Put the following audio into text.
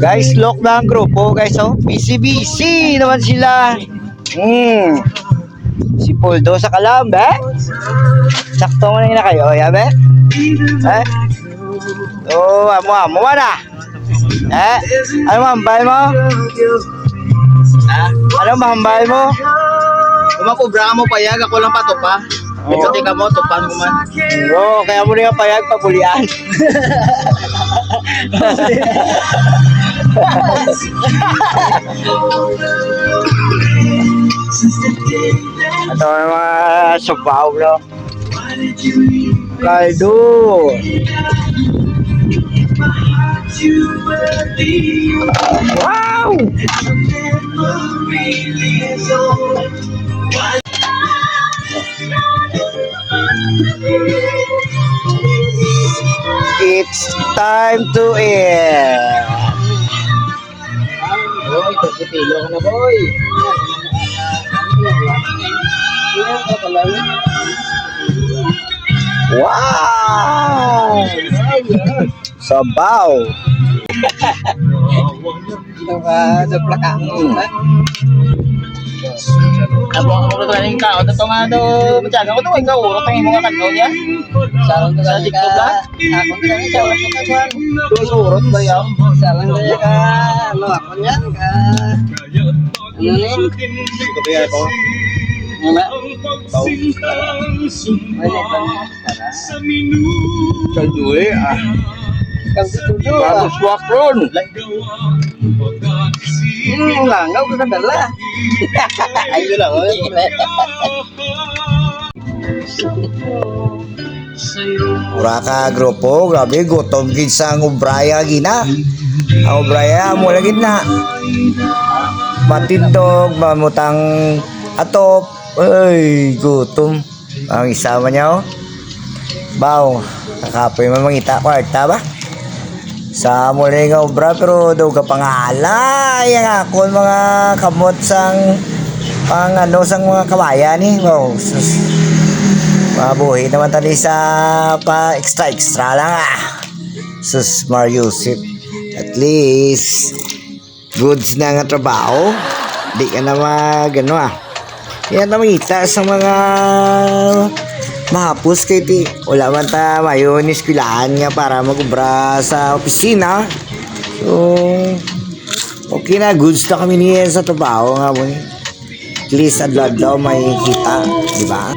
Guys, lock na ang grupo, guys, oh. Busy naman sila. Si Poldo sa Kalambe. Sakto mo na kayo, yabe? Eh? Oh, amo na. Ano mahambal mo? Ano mahambal mo? Kumakubra mo payag, ako lang patupa. Ito tika mo, tupan mo man. Oo, kaya mo na yung payag pabulian. Ito yung mga sabaw, no? Kaldo. Wow! It's time to eat. Boy, pagkipilo ka na, boy. Wow! Sabaw. Ito ba, sa plaka mo, ha? Abo ko to yung tao, ito nga to, matyaga ko to, ikaw, urot ang mga kanto niya. Sarang to sa TikTok ba? Ako to lang, sarang to ka. Urot ba yan? Sarang to ka, ano ako niyan, ka. Ano yun? Ito ba yan po? Ano ba? Pau. Wala ba? Kalduwe, ah. Kalduwe, ah. Bago swak ron. Langaw ka kadala. Ayun lang, Ura ka grupo, grabe gutom gid sa ang ubraya gina. Ang ubraya mo lagi na. Matindog, mamutang atop. Ay, gutom. Ang isama niya, oh. Baw, kakapoy mo mangita kwarta ba? Sa muli nga obra pero daw ka pangalay ang ako mga kamot sang pang ano sang mga kabayan ni. Wow, sus. Mabuhi naman tali sa pa extra lang ah. Sus Mariusip. At least goods na nga trabaho. Di ka na magano ah. Yan na mangita sa mga mahapos kay ti. Wala man ta mayon eskwelahan nga para magubra sa opisina. So okay na, goods na kami niya sa trabaho nga mo. At least adlaw may kita, di ba?